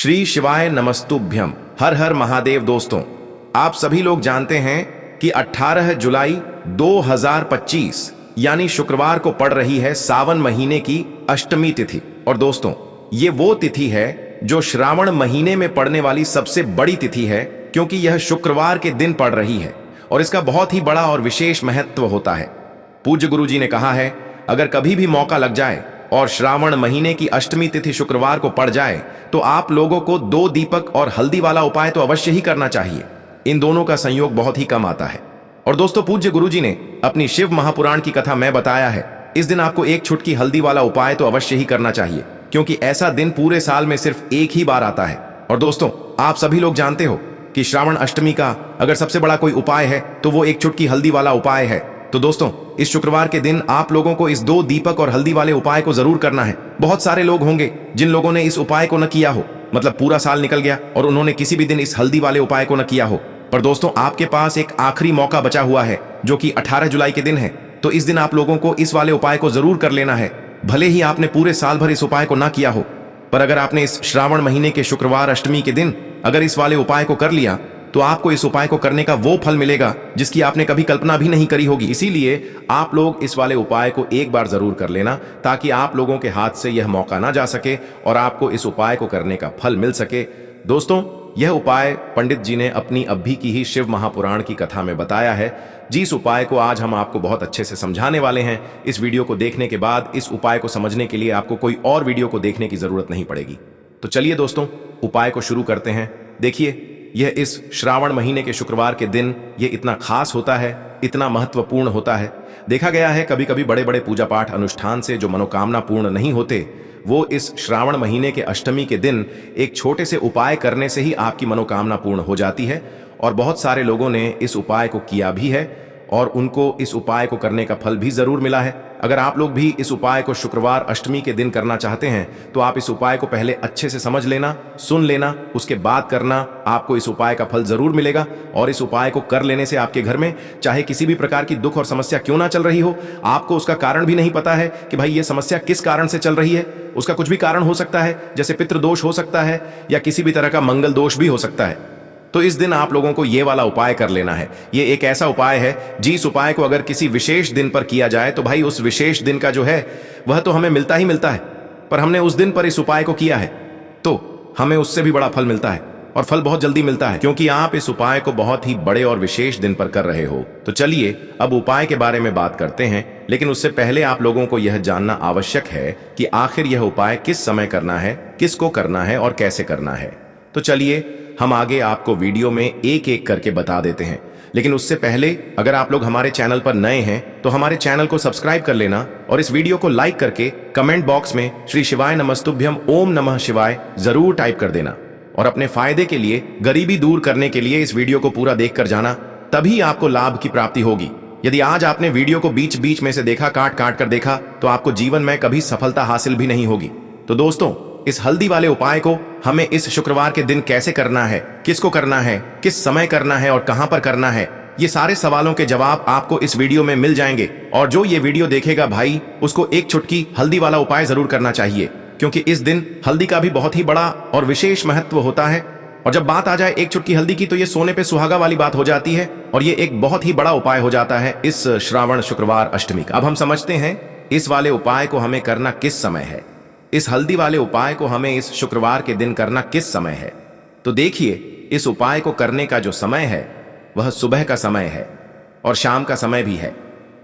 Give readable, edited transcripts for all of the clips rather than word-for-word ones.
श्री शिवाय नमस्तुभ्यम। हर हर महादेव। दोस्तों, आप सभी लोग जानते हैं कि 18 जुलाई 2025 यानी शुक्रवार को पड़ रही है सावन महीने की अष्टमी तिथि। और दोस्तों, ये वो तिथि है जो श्रावण महीने में पड़ने वाली सबसे बड़ी तिथि है, क्योंकि यह शुक्रवार के दिन पड़ रही है और इसका बहुत ही बड़ा और विशेष महत्व होता है। पूज्य गुरु जी ने कहा है, अगर कभी भी मौका लग जाए और श्रावण महीने की अष्टमी तिथि शुक्रवार को पड़ जाए तो आप लोगों को 2 दीपक और हल्दी वाला उपाय तो अवश्य ही करना चाहिए। इन दोनों का संयोग बहुत ही कम आता है। और दोस्तों, पूज्य गुरु जी ने अपनी शिव महापुराण की कथा में बताया है, इस दिन आपको 1 चुटकी हल्दी वाला उपाय तो अवश्य ही करना चाहिए, क्योंकि ऐसा दिन पूरे साल में सिर्फ एक ही बार आता है। और दोस्तों, आप सभी लोग जानते हो कि श्रावण अष्टमी का अगर सबसे बड़ा कोई उपाय है तो वो 1 चुटकी हल्दी वाला उपाय है। तो दोस्तों, इस शुक्रवार के दिन आप लोगों को इस 2 दीपक और हल्दी वाले उपाय को जरूर करना है। बहुत सारे लोग होंगे जिन लोगों ने इस उपाय को न किया हो, मतलब पूरा साल निकल गया और उन्होंने किसी भी दिन इस हल्दी वाले उपाय को न किया हो। पर दोस्तों, आपके पास एक आखिरी मौका बचा हुआ है, जो कि 18 जुलाई के दिन है। तो इस दिन आप लोगों को इस वाले उपाय को जरूर कर लेना है, भले ही आपने पूरे साल भर इस उपाय को ना किया हो। पर अगर आपने इस श्रावण महीने के शुक्रवार अष्टमी के दिन अगर इस वाले उपाय को कर लिया तो आपको इस उपाय को करने का वो फल मिलेगा जिसकी आपने कभी कल्पना भी नहीं करी होगी। इसीलिए आप लोग इस वाले उपाय को एक बार जरूर कर लेना, ताकि आप लोगों के हाथ से यह मौका ना जा सके और आपको इस उपाय को करने का फल मिल सके। दोस्तों, यह उपाय पंडित जी ने अपनी अभी की ही शिव महापुराण की कथा में बताया है, जिस उपाय को आज हम आपको बहुत अच्छे से समझाने वाले हैं। इस वीडियो को देखने के बाद इस उपाय को समझने के लिए आपको कोई और वीडियो को देखने की जरूरत नहीं पड़ेगी। तो चलिए दोस्तों, उपाय को शुरू करते हैं। देखिए, यह इस श्रावण महीने के शुक्रवार के दिन ये इतना खास होता है, इतना महत्वपूर्ण होता है। देखा गया है कभी कभी बड़े बड़े पूजा पाठ अनुष्ठान से जो मनोकामना पूर्ण नहीं होते, वो इस श्रावण महीने के अष्टमी के दिन एक छोटे से उपाय करने से ही आपकी मनोकामना पूर्ण हो जाती है। और बहुत सारे लोगों ने इस उपाय को किया भी है और उनको इस उपाय को करने का फल भी जरूर मिला है। अगर आप लोग भी इस उपाय को शुक्रवार अष्टमी के दिन करना चाहते हैं तो आप इस उपाय को पहले अच्छे से समझ लेना, सुन लेना, उसके बाद करना। आपको इस उपाय का फल जरूर मिलेगा। और इस उपाय को कर लेने से आपके घर में चाहे किसी भी प्रकार की दुख और समस्या क्यों ना चल रही हो, आपको उसका कारण भी नहीं पता है कि भाई ये समस्या किस कारण से चल रही है, उसका कुछ भी कारण हो सकता है, जैसे पितृदोष हो सकता है या किसी भी तरह का मंगल दोष भी हो सकता है। तो इस दिन आप लोगों को ये वाला उपाय कर लेना है। ये एक ऐसा उपाय है जिस उपाय को अगर किसी विशेष दिन पर किया जाए तो भाई उस विशेष दिन का जो है वह तो हमें मिलता ही मिलता है, पर हमने उस दिन पर इस उपाय को किया है तो हमें उससे भी बड़ा फल मिलता है, और फल बहुत जल्दी मिलता है, क्योंकि आप इस उपाय को बहुत ही बड़े और विशेष दिन पर कर रहे हो। तो चलिए अब उपाय के बारे में बात करते हैं, लेकिन उससे पहले आप लोगों को यह जानना आवश्यक है कि आखिर यह उपाय किस समय करना है, किसको करना है और कैसे करना है। तो चलिए हम आगे आपको वीडियो में एक एक करके बता देते हैं। लेकिन उससे पहले अगर आप लोग हमारे चैनल पर नए हैं तो हमारे चैनल को सब्सक्राइब कर लेना और इस वीडियो को लाइक करके कमेंट बॉक्स में श्री शिवाय नमस्तुभ्यम ओम नमः शिवाय जरूर टाइप कर देना। और अपने फायदे के लिए, गरीबी दूर करने के लिए इस वीडियो को पूरा देख कर जाना, तभी आपको लाभ की प्राप्ति होगी। यदि आज आपने वीडियो को बीच बीच में से देखा, काट काट कर देखा, तो आपको जीवन में कभी सफलता हासिल भी नहीं होगी। तो दोस्तों, इस हल्दी वाले उपाय को हमें इस शुक्रवार के दिन कैसे करना है, किसको करना है, किस समय करना है और कहां पर करना है, ये सारे सवालों के जवाब आपको इस वीडियो में मिल जाएंगे। और जो ये वीडियो देखेगा भाई, उसको 1 चुटकी हल्दी वाला उपाय जरूर करना चाहिए, क्योंकि इस दिन हल्दी का भी बहुत ही बड़ा और विशेष महत्व होता है। और जब बात आ जाए 1 चुटकी हल्दी की, तो ये सोने पे सुहागा वाली बात हो जाती है और ये एक बहुत ही बड़ा उपाय हो जाता है इस श्रावण शुक्रवार अष्टमी का। अब हम समझते हैं इस वाले उपाय को हमें करना किस समय है। इस हल्दी वाले उपाय को हमें इस शुक्रवार के दिन करना किस समय है। तो देखिए, इस उपाय को करने का जो समय है वह सुबह का समय है और शाम का समय भी है।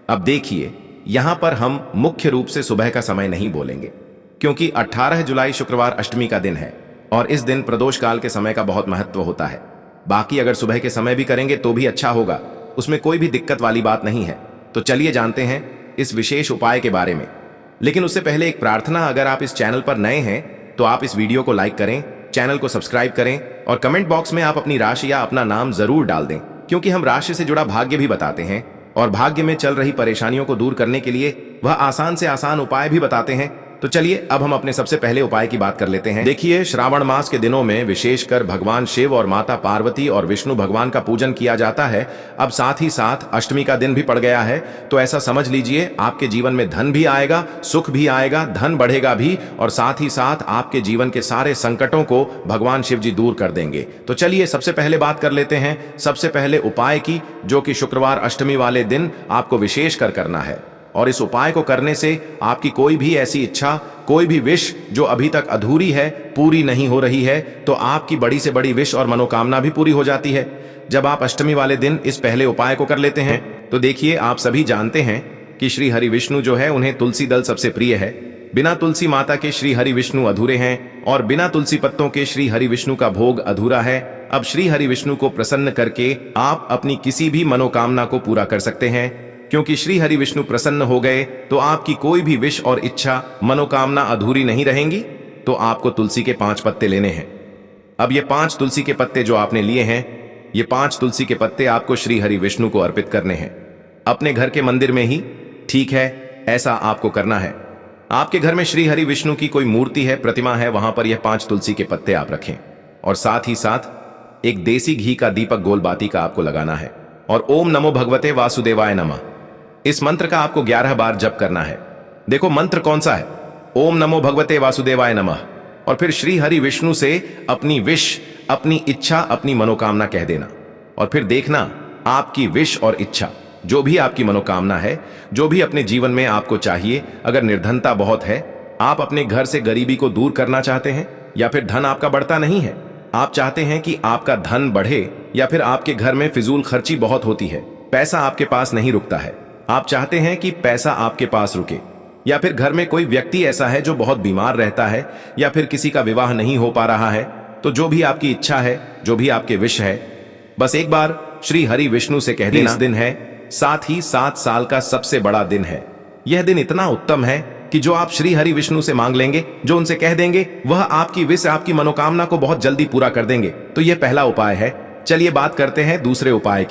अब देखिए, यहां पर हम मुख्य रूप से सुबह का समय नहीं बोलेंगे, क्योंकि 18 जुलाई शुक्रवार अष्टमी का दिन है और इस दिन प्रदोष काल के समय का बहुत महत्व होता है। बाकी अगर सुबह के समय भी करेंगे तो भी अच्छा होगा, उसमें कोई भी दिक्कत वाली बात नहीं है। तो चलिए जानते हैं इस विशेष उपाय के बारे में। लेकिन उससे पहले एक प्रार्थना, अगर आप इस चैनल पर नए हैं तो आप इस वीडियो को लाइक करें, चैनल को सब्सक्राइब करें और कमेंट बॉक्स में आप अपनी राशि या अपना नाम जरूर डाल दें, क्योंकि हम राशि से जुड़ा भाग्य भी बताते हैं और भाग्य में चल रही परेशानियों को दूर करने के लिए वह आसान से आसान उपाय भी बताते हैं। तो चलिए अब हम अपने सबसे पहले उपाय की बात कर लेते हैं। देखिए, श्रावण मास के दिनों में विशेषकर भगवान शिव और माता पार्वती और विष्णु भगवान का पूजन किया जाता है। अब साथ ही साथ अष्टमी का दिन भी पड़ गया है, तो ऐसा समझ लीजिए आपके जीवन में धन भी आएगा, सुख भी आएगा, धन बढ़ेगा भी, और साथ ही साथ आपके जीवन के सारे संकटों को भगवान शिव जी दूर कर देंगे। तो चलिए सबसे पहले बात कर लेते हैं सबसे पहले उपाय की, जो कि शुक्रवार अष्टमी वाले दिन आपको विशेष कर करना है। और इस उपाय को करने से आपकी कोई भी ऐसी इच्छा, कोई भी विश जो अभी तक अधूरी है, पूरी नहीं हो रही है, तो आपकी बड़ी से बड़ी विश और मनोकामना भी पूरी हो जाती है जब आप अष्टमी वाले दिन इस पहले उपाय को कर लेते हैं। तो देखिए, आप सभी जानते हैं कि श्री हरि विष्णु जो है उन्हें तुलसी दल सबसे प्रिय है। बिना तुलसी माता के श्री हरि विष्णु अधूरे हैं और बिना तुलसी पत्तों के श्री हरि विष्णु का भोग अधूरा है। अब श्री हरि विष्णु को प्रसन्न करके आप अपनी किसी भी मनोकामना को पूरा कर सकते हैं, क्योंकि श्री हरि विष्णु प्रसन्न हो गए तो आपकी कोई भी विश और इच्छा, मनोकामना अधूरी नहीं रहेंगी। तो आपको तुलसी के 5 पत्ते लेने हैं। अब ये 5 तुलसी के पत्ते जो आपने लिए हैं, ये 5 तुलसी के पत्ते आपको श्री हरि विष्णु को अर्पित करने हैं अपने घर के मंदिर में ही। ठीक है, ऐसा आपको करना है। आपके घर में श्री हरि विष्णु की कोई मूर्ति है, प्रतिमा है, वहां पर यह 5 तुलसी के पत्ते आप रखें और साथ ही साथ एक देसी घी का दीपक गोल बाती का आपको लगाना है और ओम नमो भगवते वासुदेवाय नमः, इस मंत्र का आपको 11 बार जप करना है। देखो मंत्र कौन सा है, ओम नमो भगवते वासुदेवाय नमः, और फिर श्री हरि विष्णु से अपनी विश, अपनी इच्छा, अपनी मनोकामना कह देना। और फिर देखना आपकी विश और इच्छा, जो भी आपकी मनोकामना है, जो भी अपने जीवन में आपको चाहिए, अगर निर्धनता बहुत है, आप अपने घर से गरीबी को दूर करना चाहते हैं, या फिर धन आपका बढ़ता नहीं है, आप चाहते हैं कि आपका धन बढ़े, या फिर आपके घर में फिजूल खर्ची बहुत होती है, पैसा आपके पास नहीं रुकता है, आप चाहते हैं कि पैसा आपके पास रुके, या फिर घर में कोई व्यक्ति ऐसा है जो बहुत बीमार रहता है, या फिर किसी का विवाह नहीं हो पा रहा है, तो जो भी आपकी इच्छा है, जो भी आपके विश है, बस एक बार श्री हरि विष्णु से कह देना। इस दिन है, साथ ही 7 साल का सबसे बड़ा दिन है। यह दिन इतना उत्तम है कि जो आप श्री हरि विष्णु से मांग लेंगे, जो उनसे कह देंगे, वह आपकी विश, आपकी मनोकामना को बहुत जल्दी पूरा कर देंगे। तो यह पहला उपाय है। चलिए बात करते हैं दूसरे उपाय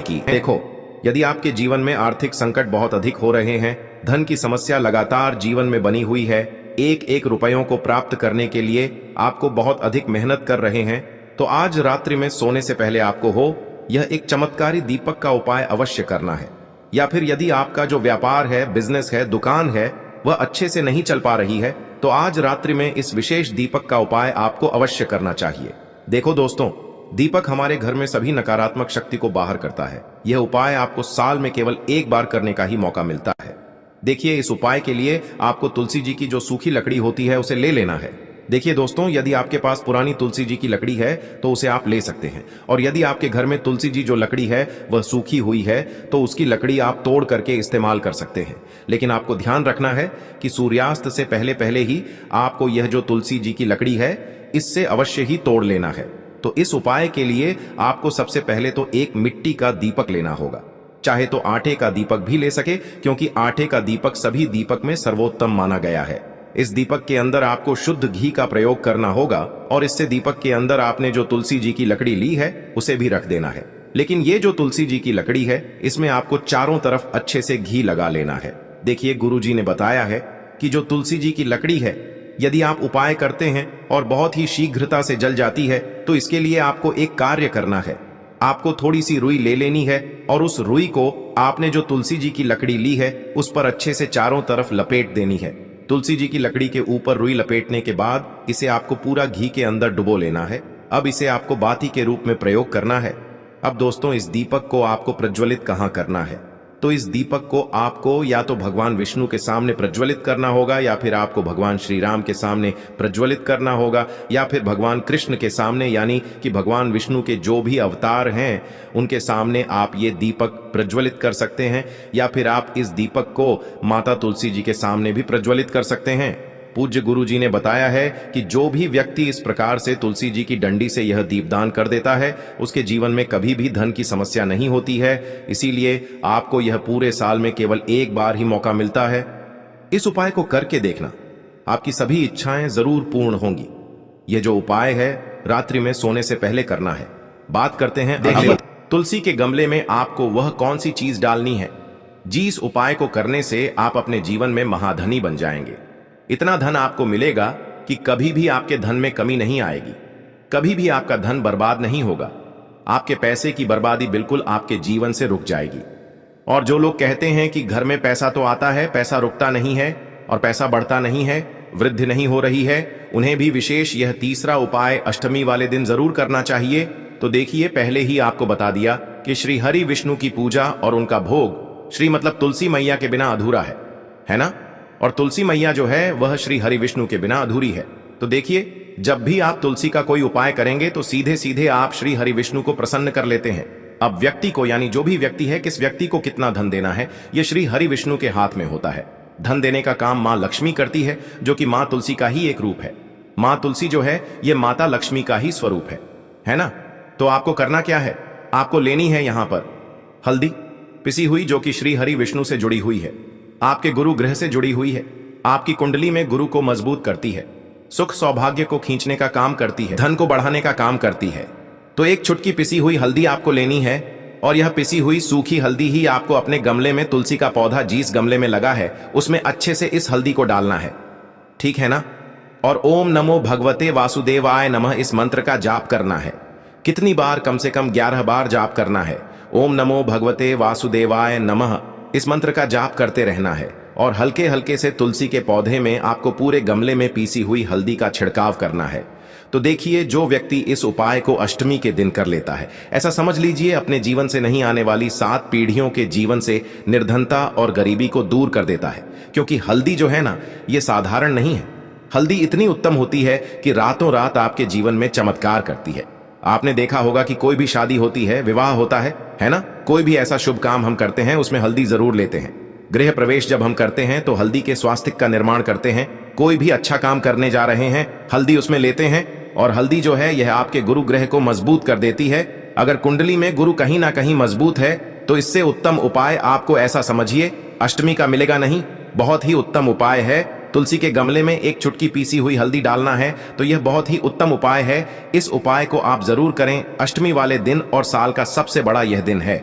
की। देखो, यदि आपके जीवन में आर्थिक संकट बहुत अधिक हो रहे हैं, धन की समस्या लगातार जीवन में बनी हुई है, एक एक रुपयों को प्राप्त करने के लिए आपको बहुत अधिक मेहनत कर रहे हैं, तो आज रात्रि में सोने से पहले आपको यह एक चमत्कारी दीपक का उपाय अवश्य करना है। या फिर यदि आपका जो व्यापार है, बिजनेस है, दुकान है, वह अच्छे से नहीं चल पा रही है, तो आज रात्रि में इस विशेष दीपक का उपाय आपको अवश्य करना चाहिए। देखो दोस्तों, दीपक हमारे घर में सभी नकारात्मक शक्ति को बाहर करता है। यह उपाय आपको साल में केवल एक बार करने का ही मौका मिलता है। देखिए, इस उपाय के लिए आपको तुलसी जी की जो सूखी लकड़ी होती है उसे ले लेना है। देखिए दोस्तों, यदि आपके पास पुरानी तुलसी जी की लकड़ी है तो उसे आप ले सकते हैं, और यदि आपके घर में तुलसी जी जो लकड़ी है वह सूखी हुई है तो उसकी लकड़ी आप तोड़ करके इस्तेमाल कर सकते हैं। लेकिन आपको ध्यान रखना है कि सूर्यास्त से पहले पहले ही आपको यह जो तुलसी जी की लकड़ी है, इससे अवश्य ही तोड़ लेना है। तो इस उपाय के लिए आपको सबसे पहले तो एक मिट्टी का दीपक लेना होगा, चाहे तो आटे का दीपक भी ले सके, क्योंकि आटे का दीपक सभी दीपक में सर्वोत्तम माना गया है। इस दीपक के अंदर आपको शुद्ध घी का प्रयोग करना होगा, और इससे दीपक के अंदर आपने जो तुलसी जी की लकड़ी ली है उसे भी रख देना है। लेकिन ये जो तुलसी जी की लकड़ी है, इसमें आपको चारों तरफ अच्छे से घी लगा लेना है। देखिए, गुरु जी ने बताया है कि जो तुलसी जी की लकड़ी है, यदि आप उपाय करते हैं और बहुत ही शीघ्रता से जल जाती है, तो इसके लिए आपको एक कार्य करना है। आपको थोड़ी सी रुई ले लेनी है और उस रुई को आपने जो तुलसी जी की लकड़ी ली है उस पर अच्छे से चारों तरफ लपेट देनी है। तुलसी जी की लकड़ी के ऊपर रुई लपेटने के बाद इसे आपको पूरा घी के अंदर डुबो लेना है। अब इसे आपको बाती के रूप में प्रयोग करना है। अब दोस्तों, इस दीपक को आपको प्रज्वलित कहाँ करना है? तो इस दीपक को आपको या तो भगवान विष्णु के सामने प्रज्वलित करना होगा, या फिर आपको भगवान श्री राम के सामने प्रज्वलित करना होगा, या फिर भगवान कृष्ण के सामने, यानी कि भगवान विष्णु के जो भी अवतार हैं उनके सामने आप ये दीपक प्रज्वलित कर सकते हैं, या फिर आप इस दीपक को माता तुलसी जी के सामने भी प्रज्वलित कर सकते हैं। पूज्य गुरु जी ने बताया है कि जो भी व्यक्ति इस प्रकार से तुलसी जी की डंडी से यह दीपदान कर देता है, उसके जीवन में कभी भी धन की समस्या नहीं होती है। इसीलिए आपको यह पूरे साल में केवल एक बार ही मौका मिलता है। इस उपाय को करके देखना, आपकी सभी इच्छाएं जरूर पूर्ण होंगी। यह जो उपाय है रात्रि में सोने से पहले करना है। बात करते हैं तुलसी के गमले में आपको वह कौन सी चीज डालनी है जिस उपाय को करने से आप अपने जीवन में महाधनी बन जाएंगे। इतना धन आपको मिलेगा कि कभी भी आपके धन में कमी नहीं आएगी, कभी भी आपका धन बर्बाद नहीं होगा। आपके पैसे की बर्बादी बिल्कुल आपके जीवन से रुक जाएगी। और जो लोग कहते हैं कि घर में पैसा तो आता है, पैसा रुकता नहीं है और पैसा बढ़ता नहीं है, वृद्धि नहीं हो रही है, उन्हें भी विशेष यह तीसरा उपाय अष्टमी वाले दिन जरूर करना चाहिए। तो देखिए, पहले ही आपको बता दिया कि श्री हरि विष्णु की पूजा और उनका भोग श्री मतलब तुलसी मैया के बिना अधूरा है ना। और तुलसी मैया जो है वह श्री हरि विष्णु के बिना अधूरी है। तो देखिए, जब भी आप तुलसी का कोई उपाय करेंगे तो सीधे सीधे आप श्री हरि विष्णु को प्रसन्न कर लेते हैं। अब व्यक्ति को, यानी जो भी व्यक्ति है, किस व्यक्ति को कितना धन देना है, यह श्री हरि विष्णु के हाथ में होता है। धन देने का काम मां लक्ष्मी करती है, जो कि मां तुलसी का ही एक रूप है। मां तुलसी जो है यह माता लक्ष्मी का ही स्वरूप है ना। तो आपको करना क्या है, आपको लेनी है यहां पर हल्दी पिसी हुई, जो कि श्री हरि विष्णु से जुड़ी हुई है, आपके गुरु ग्रह से जुड़ी हुई है, आपकी कुंडली में गुरु को मजबूत करती है, सुख सौभाग्य को खींचने का काम करती है, धन को बढ़ाने का काम करती है। तो एक चुटकी पिसी हुई हल्दी आपको लेनी है और यह पिसी हुई सूखी हल्दी ही आपको अपने गमले में, तुलसी का पौधा जिस गमले में लगा है उसमें अच्छे से इस हल्दी को डालना है, ठीक है ना। और ओम नमो भगवते वासुदेवाय नमः इस मंत्र का जाप करना है। कितनी बार? कम से कम 11 बार जाप करना है। ओम नमो भगवते वासुदेवाय नमः इस मंत्र का जाप करते रहना है और हल्के हल्के से तुलसी के पौधे में आपको पूरे गमले में पीसी हुई हल्दी का छिड़काव करना है। तो देखिए, जो व्यक्ति इस उपाय को अष्टमी के दिन कर लेता है, ऐसा समझ लीजिए अपने जीवन से नहीं आने वाली 7 पीढ़ियों के जीवन से निर्धनता और गरीबी को दूर कर देता है। क्योंकि हल्दी जो है ना, ये साधारण नहीं है। हल्दी इतनी उत्तम होती है कि रातों रात आपके जीवन में चमत्कार करती है। आपने देखा होगा कि कोई भी शादी होती है, विवाह होता है ना, कोई भी ऐसा शुभ काम हम करते हैं उसमें हल्दी जरूर लेते हैं। गृह प्रवेश जब हम करते हैं तो हल्दी के स्वास्तिक का निर्माण करते हैं। कोई भी अच्छा काम करने जा रहे हैं, हल्दी उसमें लेते हैं। और हल्दी जो है यह आपके गुरु ग्रह को मजबूत कर देती है। अगर कुंडली में गुरु कहीं ना कहीं मजबूत है तो इससे उत्तम उपाय आपको, ऐसा समझिए, अष्टमी का मिलेगा नहीं। बहुत ही उत्तम उपाय है। तुलसी के गमले में एक चुटकी पीसी हुई हल्दी डालना है, तो यह बहुत ही उत्तम उपाय है। इस उपाय को आप जरूर करें अष्टमी वाले दिन, और साल का सबसे बड़ा यह दिन है।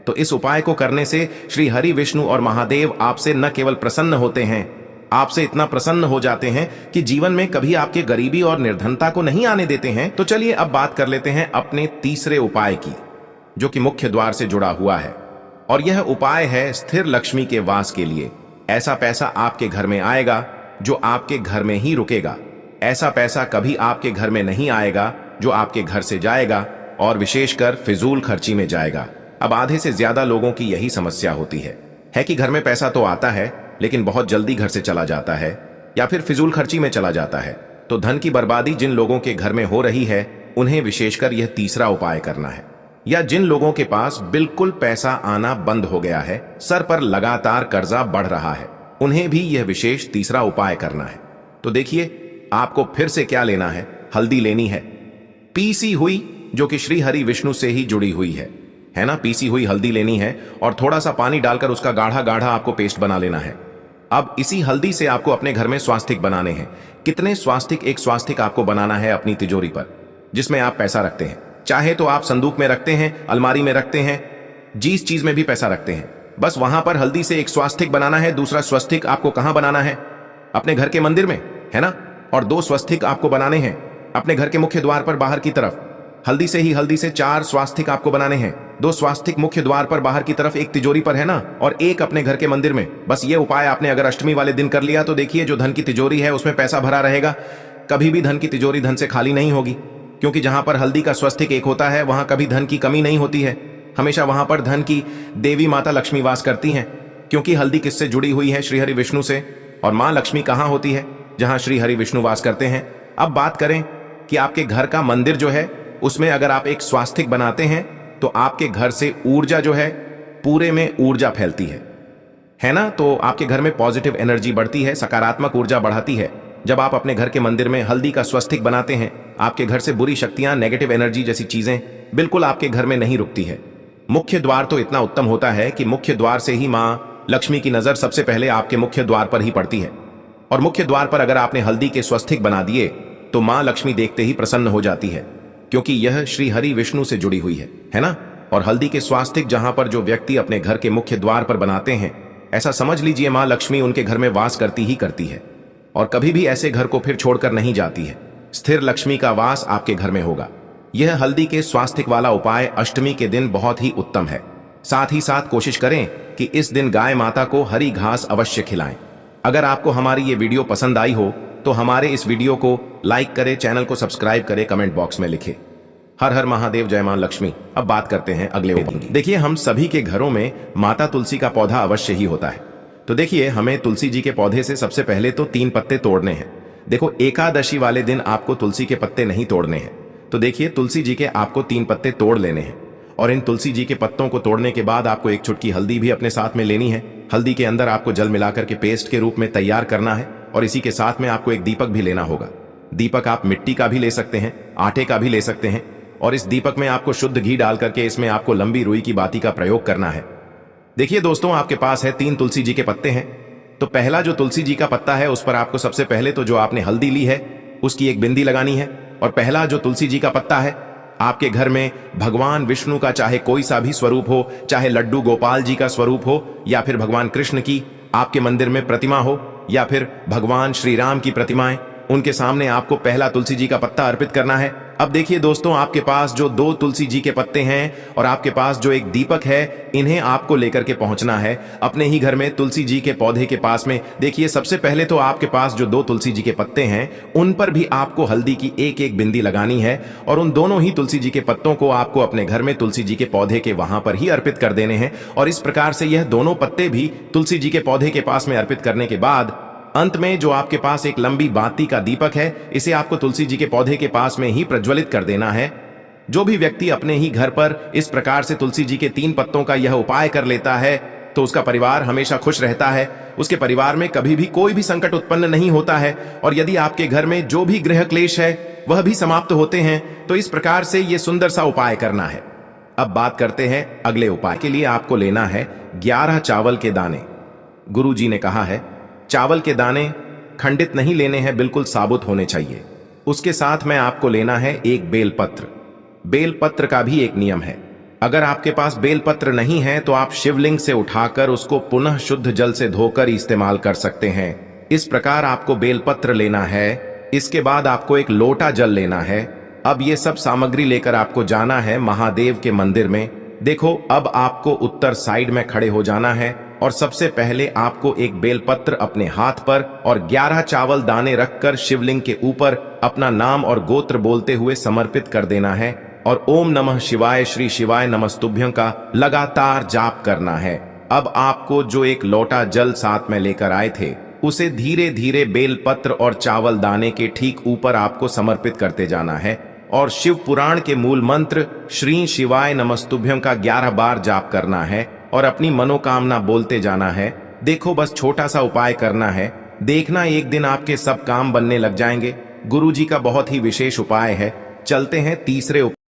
तो इस उपाय को करने से श्री हरि विष्णु और महादेव आपसे न केवल प्रसन्न होते हैं, आपसे इतना प्रसन्न हो जाते हैं कि जीवन में कभी आपके गरीबी और निर्धनता को नहीं आने देते हैं। तो चलिए अब बात कर लेते हैं अपने तीसरे उपाय की, जो कि मुख्य द्वार से जुड़ा हुआ है। और यह उपाय है स्थिर लक्ष्मी के वास के लिए। ऐसा पैसा आपके घर में आएगा जो आपके घर में ही रुकेगा। ऐसा पैसा कभी आपके घर में नहीं आएगा जो आपके घर से जाएगा, और विशेषकर फिजूल खर्ची में जाएगा। अब आधे से ज्यादा लोगों की यही समस्या होती है कि घर में पैसा तो आता है लेकिन बहुत जल्दी घर से चला जाता है, या फिर फिजूल खर्ची में चला जाता है। तो धन की बर्बादी जिन लोगों के घर में हो रही है, उन्हें विशेषकर यह तीसरा उपाय करना है। या जिन लोगों के पास बिल्कुल पैसा आना बंद हो गया है, सर पर लगातार कर्जा बढ़ रहा है, उन्हें भी यह विशेष तीसरा उपाय करना है। तो देखिए, आपको फिर से क्या लेना है, हल्दी लेनी है पीसी हुई, जो कि श्री हरि विष्णु से ही जुड़ी हुई है ना। पीसी हुई हल्दी लेनी है और थोड़ा सा पानी डालकर उसका गाढ़ा गाढ़ा आपको पेस्ट बना लेना है। अब इसी हल्दी से आपको अपने घर में स्वास्तिक बनाने हैं। कितने स्वास्तिक? एक स्वास्तिक आपको बनाना है अपनी तिजोरी पर, जिसमें आप पैसा रखते हैं। चाहे तो आप संदूक में रखते हैं, अलमारी में रखते हैं, जिस चीज में भी पैसा रखते हैं, बस वहां पर हल्दी से एक स्वास्तिक बनाना है। दूसरा स्वास्तिक आपको कहां बनाना है? अपने घर के मंदिर में, है ना। और 2 स्वास्तिक आपको बनाने हैं अपने घर के मुख्य द्वार पर बाहर की तरफ। हल्दी से 4 स्वास्तिक आपको बनाने हैं। 2 स्वास्तिक मुख्य द्वार पर बाहर की तरफ, एक तिजोरी पर, है ना, और एक अपने घर के मंदिर में। बस ये उपाय आपने अगर अष्टमी वाले दिन कर लिया तो देखिए, जो धन की तिजोरी है उसमें पैसा भरा रहेगा। कभी भी धन की तिजोरी धन से खाली नहीं होगी, क्योंकि जहां पर हल्दी का स्वास्तिक एक होता है वहां कभी धन की कमी नहीं होती है। हमेशा वहां पर धन की देवी माता लक्ष्मी वास करती हैं, क्योंकि हल्दी किससे जुड़ी हुई है? श्री हरि विष्णु से। और मां लक्ष्मी कहां होती है? जहां श्री हरि विष्णु वास करते हैं। अब बात करें कि आपके घर का मंदिर जो है उसमें अगर आप एक स्वास्तिक बनाते हैं तो आपके घर से ऊर्जा जो है, पूरे में ऊर्जा फैलती है ना। तो आपके घर में पॉजिटिव एनर्जी बढ़ती है, सकारात्मक ऊर्जा बढ़ाती है। जब आप अपने घर के मंदिर में हल्दी का स्वास्तिक बनाते हैं, आपके घर से बुरी शक्तियां, नेगेटिव एनर्जी जैसी चीजें बिल्कुल आपके घर में नहीं रुकती है। मुख्य द्वार तो इतना उत्तम होता है कि मुख्य द्वार से ही मां लक्ष्मी की नजर सबसे पहले आपके मुख्य द्वार पर ही पड़ती है। और मुख्य द्वार पर अगर आपने हल्दी के स्वास्तिक बना दिए तो मां लक्ष्मी देखते ही प्रसन्न हो जाती है, क्योंकि यह श्री हरि विष्णु से जुड़ी हुई है ना। और हल्दी के स्वास्तिक जहां पर जो व्यक्ति अपने घर के मुख्य द्वार पर बनाते हैं, ऐसा समझ लीजिए माँ लक्ष्मी उनके घर में वास करती ही करती है और कभी भी ऐसे घर को फिर छोड़कर नहीं जाती है। स्थिर लक्ष्मी का वास आपके घर में होगा। यह हल्दी के स्वास्तिक वाला उपाय अष्टमी के दिन बहुत ही उत्तम है। साथ ही साथ कोशिश करें कि इस दिन गाय माता को हरी घास अवश्य खिलाएं। अगर आपको हमारी ये वीडियो पसंद आई हो तो हमारे इस वीडियो को लाइक करें, चैनल को सब्सक्राइब करें, कमेंट बॉक्स में लिखें हर हर महादेव, जय मां लक्ष्मी। अब बात करते हैं अगले उपाय की। देखिए, हम सभी के घरों में माता तुलसी का पौधा अवश्य ही होता है। तो देखिए, हमें तुलसी जी के पौधे से सबसे पहले तो 3 पत्ते तोड़ने हैं। देखो, एकादशी वाले दिन आपको तुलसी के पत्ते नहीं तोड़ने हैं। तो देखिए, तुलसी जी के आपको 3 पत्ते तोड़ लेने हैं और इन तुलसी जी के पत्तों को तोड़ने के बाद आपको एक चुटकी हल्दी भी अपने साथ में लेनी है। हल्दी के अंदर आपको जल मिलाकर के पेस्ट के रूप में तैयार करना है और इसी के साथ में आपको एक दीपक भी लेना होगा। दीपक आप मिट्टी का भी ले सकते हैं, आटे का भी ले सकते हैं और इस दीपक में आपको शुद्ध घी डाल करके इसमें आपको लंबी रुई की बाती का प्रयोग करना है। देखिए दोस्तों, आपके पास है 3 तुलसी जी के पत्ते हैं। तो पहला जो तुलसी जी का पत्ता है उस पर आपको सबसे पहले तो जो आपने हल्दी ली है उसकी एक बिंदी लगानी है। और पहला जो तुलसी जी का पत्ता है, आपके घर में भगवान विष्णु का चाहे कोई सा भी स्वरूप हो, चाहे लड्डू गोपाल जी का स्वरूप हो या फिर भगवान कृष्ण की आपके मंदिर में प्रतिमा हो या फिर भगवान श्री राम की प्रतिमाएं, उनके सामने आपको पहला तुलसी जी का पत्ता अर्पित करना है। अब देखिए दोस्तों, आपके पास जो 2 तुलसी जी के पत्ते हैं और आपके पास जो एक दीपक है, इन्हें आपको लेकर के पहुंचना है अपने ही घर में तुलसी जी के पौधे के पास में। देखिए, सबसे पहले तो आपके पास जो 2 तुलसी जी के पत्ते हैं उन पर भी आपको हल्दी की एक बिंदी लगानी है और उन दोनों ही तुलसी जी के पत्तों को आपको अपने घर में तुलसी जी के पौधे के वहां पर ही अर्पित कर देने हैं। और इस प्रकार से यह दोनों पत्ते भी तुलसी जी के पौधे के पास में अर्पित करने के बाद अंत में जो आपके पास एक लंबी बाती का दीपक है, इसे आपको तुलसी जी के पौधे के पास में ही प्रज्वलित कर देना है। जो भी व्यक्ति अपने ही घर पर इस प्रकार से तुलसी जी के 3 पत्तों का यह उपाय कर लेता है तो उसका परिवार हमेशा खुश रहता है। उसके परिवार में कभी भी कोई भी संकट उत्पन्न नहीं होता है और यदि आपके घर में जो भी गृह क्लेश है वह भी समाप्त होते हैं। तो इस प्रकार से यह सुंदर सा उपाय करना है। अब बात करते हैं अगले उपाय के लिए। आपको लेना है 11 चावल के दाने। गुरु जी ने कहा है चावल के दाने खंडित नहीं लेने हैं, बिल्कुल साबुत होने चाहिए। उसके साथ में आपको लेना है एक बेलपत्र। बेलपत्र का भी एक नियम है, अगर आपके पास बेलपत्र नहीं है तो आप शिवलिंग से उठाकर उसको पुनः शुद्ध जल से धोकर इस्तेमाल कर सकते हैं। इस प्रकार आपको बेलपत्र लेना है। इसके बाद आपको एक लोटा जल लेना है। अब ये सब सामग्री लेकर आपको जाना है महादेव के मंदिर में। देखो, अब आपको उत्तर साइड में खड़े हो जाना है और सबसे पहले आपको एक बेलपत्र अपने हाथ पर और 11 चावल दाने रखकर शिवलिंग के ऊपर अपना नाम और गोत्र बोलते हुए समर्पित कर देना है और ओम नमः शिवाय श्री शिवाय नमस्तुभ्यं का लगातार जाप करना है। अब आपको जो एक लोटा जल साथ में लेकर आए थे उसे धीरे धीरे बेलपत्र और चावल दाने के ठीक ऊपर आपको समर्पित करते जाना है और शिव पुराण के मूल मंत्र श्री शिवाय नमस्तुभ्यं का 11 बार जाप करना है और अपनी मनोकामना बोलते जाना है। देखो, बस छोटा सा उपाय करना है, देखना एक दिन आपके सब काम बनने लग जाएंगे। गुरु जी का बहुत ही विशेष उपाय है। चलते हैं तीसरे उपाय